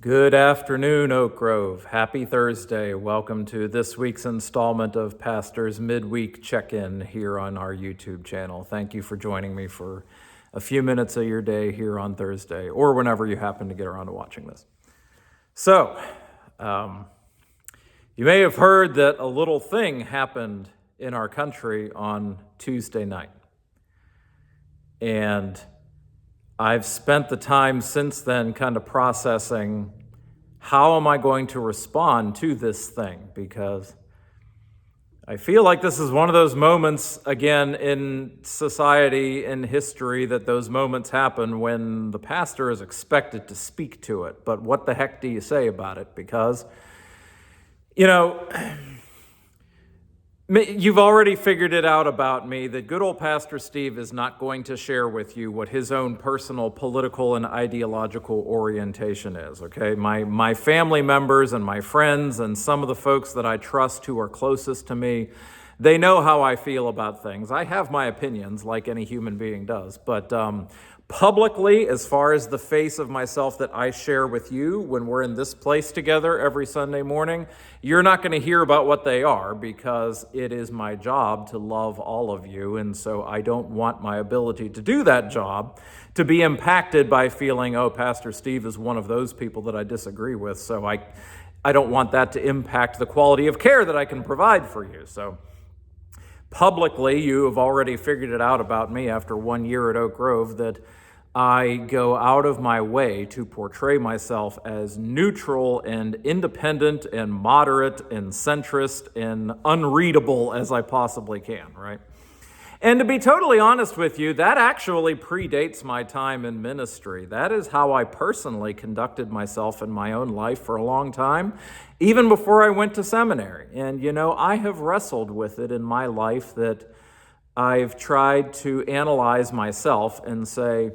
Good afternoon, Oak Grove. Happy Thursday. Welcome to this week's installment of Pastor's Midweek Check-In here on our YouTube channel. Thank you for joining me for a few minutes of your day here on Thursday, or whenever you happen to get around to watching this. So, you may have heard that a little thing happened in our country on Tuesday night. And I've spent the time since then kind of processing how am I going to respond to this thing, because I feel like this is one of those moments, again, in society, in history, that those moments happen when the pastor is expected to speak to it. But what the heck do you say about it? Because, you've already figured it out about me that good old Pastor Steve is not going to share with you what his own personal political and ideological orientation is, okay? My family members and my friends and some of the folks that I trust who are closest to me, they know how I feel about things. I have my opinions, like any human being does, but publicly, as far as the face of myself that I share with you when we're in this place together every Sunday morning, you're not going to hear about what they are, because it is my job to love all of you, and so I don't want my ability to do that job to be impacted by feeling, oh, Pastor Steve is one of those people that I disagree with, so I don't want that to impact the quality of care that I can provide for you. So publicly, you have already figured it out about me after 1 year at Oak Grove that I go out of my way to portray myself as neutral and independent and moderate and centrist and unreadable as I possibly can, right? And to be totally honest with you, that actually predates my time in ministry. That is how I personally conducted myself in my own life for a long time, even before I went to seminary. And, I have wrestled with it in my life that I've tried to analyze myself and say,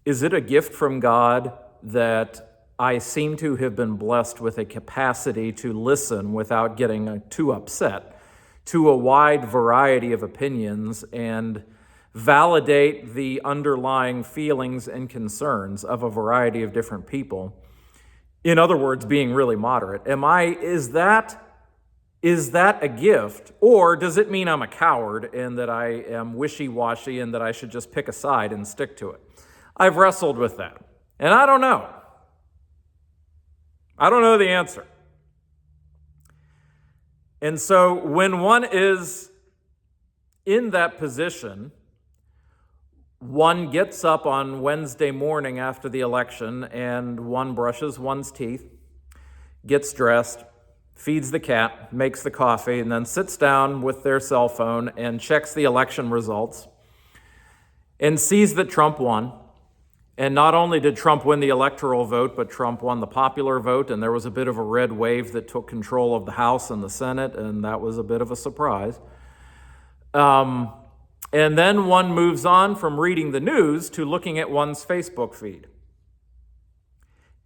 is it a gift from God that I seem to have been blessed with a capacity to listen without getting too upset to a wide variety of opinions and validate the underlying feelings and concerns of a variety of different people? In other words, being really moderate. Is that a gift, or does it mean I'm a coward and that I am wishy-washy and that I should just pick a side and stick to it? I've wrestled with that, and I don't know. I don't know the answer. And so when one is in that position, one gets up on Wednesday morning after the election and one brushes one's teeth, gets dressed, feeds the cat, makes the coffee, and then sits down with their cell phone and checks the election results and sees that Trump won. And not only did Trump win the electoral vote, but Trump won the popular vote, and there was a bit of a red wave that took control of the House and the Senate, and that was a bit of a surprise. And then one moves on from reading the news to looking at one's Facebook feed.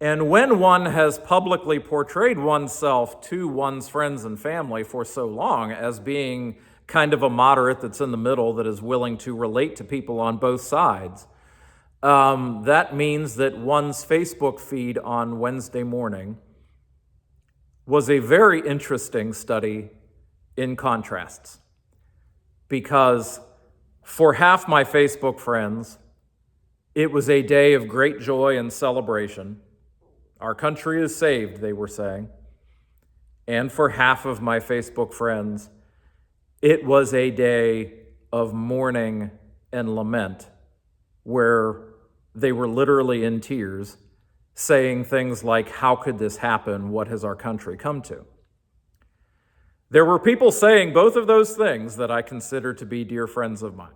And when one has publicly portrayed oneself to one's friends and family for so long as being kind of a moderate that's in the middle, that is willing to relate to people on both sides, that means that one's Facebook feed on Wednesday morning was a very interesting study in contrasts. Because for half my Facebook friends, it was a day of great joy and celebration. Our country is saved, they were saying. And for half of my Facebook friends, it was a day of mourning and lament, where they were literally in tears, saying things like, how could this happen? What has our country come to? There were people saying both of those things that I consider to be dear friends of mine.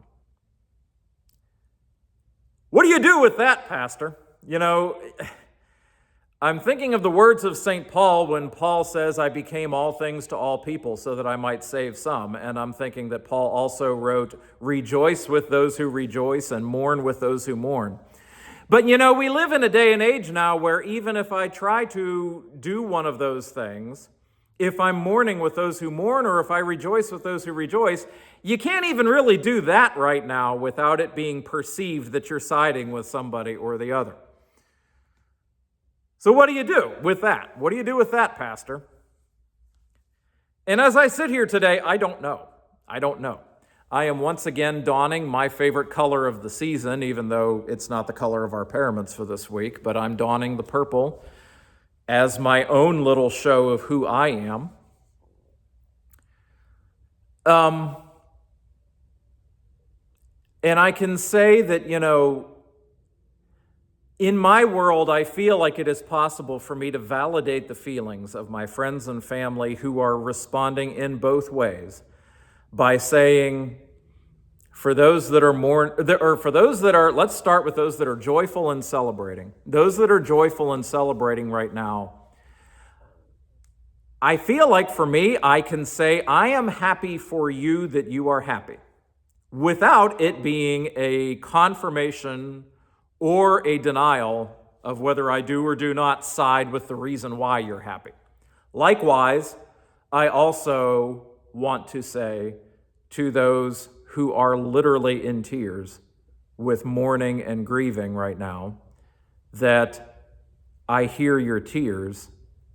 What do you do with that, Pastor? I'm thinking of the words of St. Paul when Paul says, I became all things to all people so that I might save some. And I'm thinking that Paul also wrote, rejoice with those who rejoice and mourn with those who mourn. But we live in a day and age now where even if I try to do one of those things, if I'm mourning with those who mourn or if I rejoice with those who rejoice, you can't even really do that right now without it being perceived that you're siding with somebody or the other. So what do you do with that? What do you do with that, Pastor? And as I sit here today, I don't know. I am once again donning my favorite color of the season, even though it's not the color of our paraments for this week, but I'm donning the purple as my own little show of who I am. And I can say that, in my world, I feel like it is possible for me to validate the feelings of my friends and family who are responding in both ways by saying, let's start with those that are joyful and celebrating. Those that are joyful and celebrating right now, I feel like for me, I can say, I am happy for you that you are happy, without it being a confirmation or a denial of whether I do or do not side with the reason why you're happy. Likewise, I also want to say to those who are literally in tears with mourning and grieving right now, that I hear your tears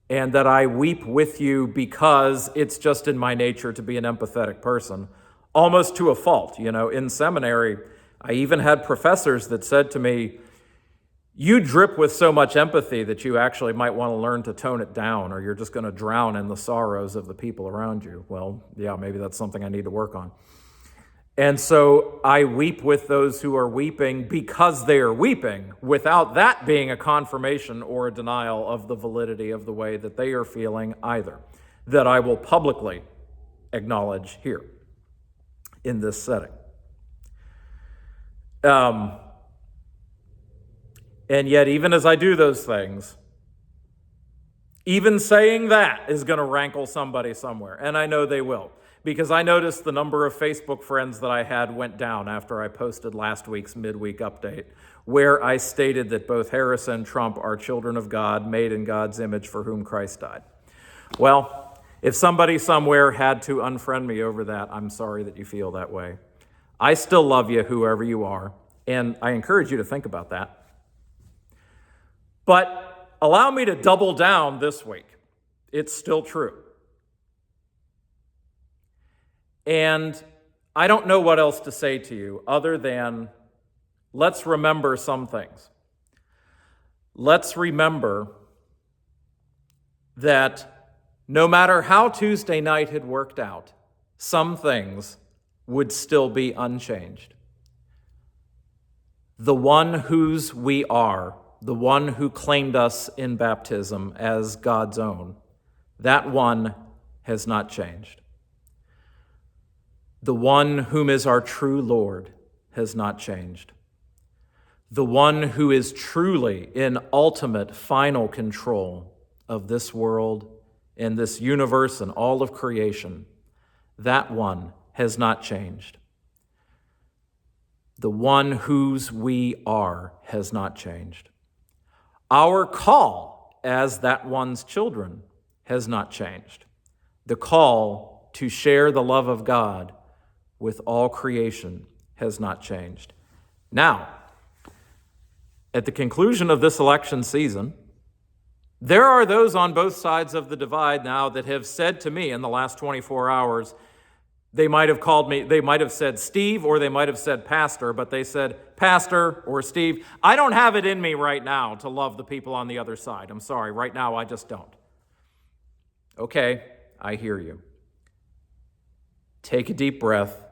and that I weep with you because it's just in my nature to be an empathetic person, almost to a fault. In seminary, I even had professors that said to me, you drip with so much empathy that you actually might want to learn to tone it down, or you're just going to drown in the sorrows of the people around you. Well, yeah, maybe that's something I need to work on. And so I weep with those who are weeping because they are weeping, without that being a confirmation or a denial of the validity of the way that they are feeling either, that I will publicly acknowledge here in this setting. And yet, even as I do those things, even saying that is going to rankle somebody somewhere, and I know they will. Because I noticed the number of Facebook friends that I had went down after I posted last week's midweek update, where I stated that both Harris and Trump are children of God, made in God's image, for whom Christ died. Well, if somebody somewhere had to unfriend me over that, I'm sorry that you feel that way. I still love you, whoever you are, and I encourage you to think about that. But allow me to double down this week. It's still true. And I don't know what else to say to you other than let's remember some things. Let's remember that no matter how Tuesday night had worked out, some things would still be unchanged. The one whose we are, the one who claimed us in baptism as God's own, that one has not changed. The one whom is our true Lord has not changed. The one who is truly in ultimate final control of this world and this universe and all of creation, that one has not changed. The one whose we are has not changed. Our call as that one's children has not changed. The call to share the love of God with all creation has not changed. Now, at the conclusion of this election season, there are those on both sides of the divide now that have said to me in the last 24 hours, they might have said Steve, or they might have said Pastor, but they said Pastor or Steve. I don't have it in me right now to love the people on the other side. I'm sorry, right now I just don't. Okay, I hear you. Take a deep breath.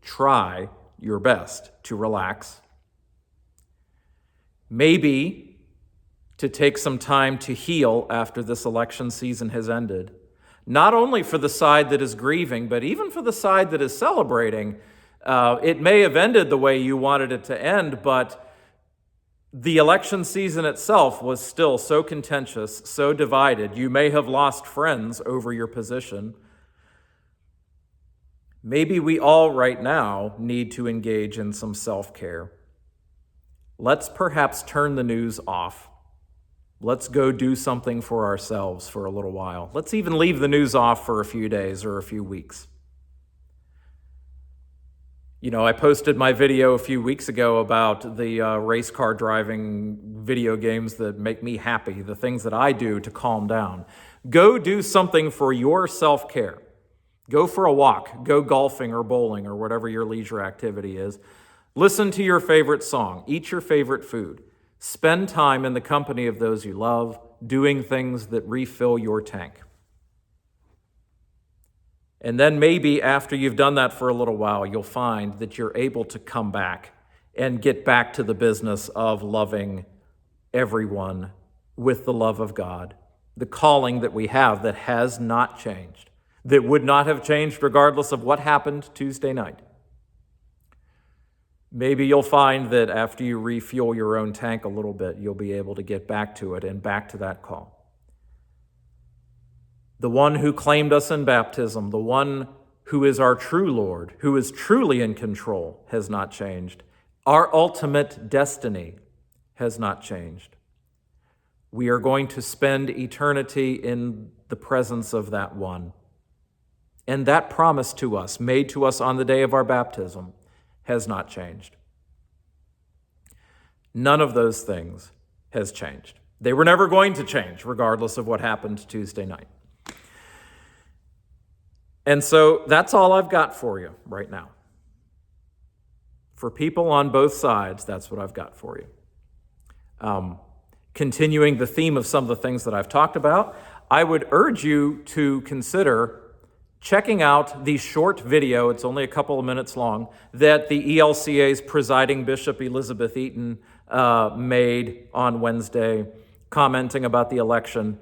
Try your best to relax. Maybe to take some time to heal after this election season has ended. Not only for the side that is grieving, but even for the side that is celebrating. It may have ended the way you wanted it to end, but the election season itself was still so contentious, so divided. You may have lost friends over your position. Maybe we all right now need to engage in some self-care. Let's perhaps turn the news off. Let's go do something for ourselves for a little while. Let's even leave the news off for a few days or a few weeks. I posted my video a few weeks ago about the race car driving video games that make me happy, the things that I do to calm down. Go do something for your self-care. Go for a walk, go golfing or bowling or whatever your leisure activity is. Listen to your favorite song, eat your favorite food. Spend time in the company of those you love, doing things that refill your tank. And then maybe after you've done that for a little while, you'll find that you're able to come back and get back to the business of loving everyone with the love of God, the calling that we have that has not changed, that would not have changed regardless of what happened Tuesday night. Maybe you'll find that after you refuel your own tank a little bit, you'll be able to get back to it and back to that call. The one who claimed us in baptism, the one who is our true Lord, who is truly in control, has not changed. Our ultimate destiny has not changed. We are going to spend eternity in the presence of that one. And that promise to us, made to us on the day of our baptism, has not changed. None of those things has changed. They were never going to change, regardless of what happened Tuesday night. And so that's all I've got for you right now. For people on both sides, that's what I've got for you. Continuing the theme of some of the things that I've talked about, I would urge you to consider checking out the short video, it's only a couple of minutes long, that the ELCA's presiding Bishop Elizabeth Eaton made on Wednesday, commenting about the election.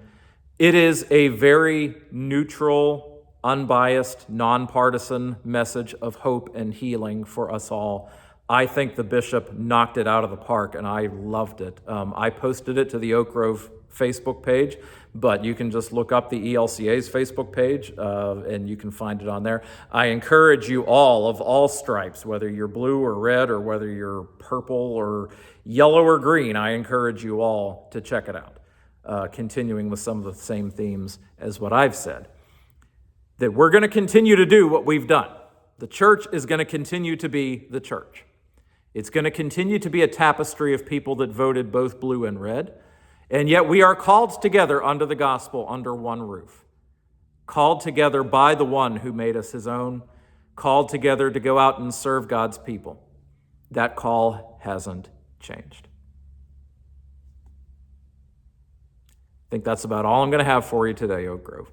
It is a very neutral, unbiased, nonpartisan message of hope and healing for us all. I think the bishop knocked it out of the park, and I loved it. I posted it to the Oak Grove Facebook page, but you can just look up the ELCA's Facebook page, and you can find it on there. I encourage you all, of all stripes, whether you're blue or red or whether you're purple or yellow or green, I encourage you all to check it out, continuing with some of the same themes as what I've said. That we're going to continue to do what we've done. The church is going to continue to be the church. It's going to continue to be a tapestry of people that voted both blue and red. And yet we are called together under the gospel, under one roof. Called together by the one who made us his own. Called together to go out and serve God's people. That call hasn't changed. I think that's about all I'm going to have for you today, Oak Grove.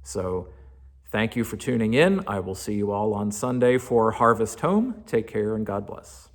So thank you for tuning in. I will see you all on Sunday for Harvest Home. Take care and God bless.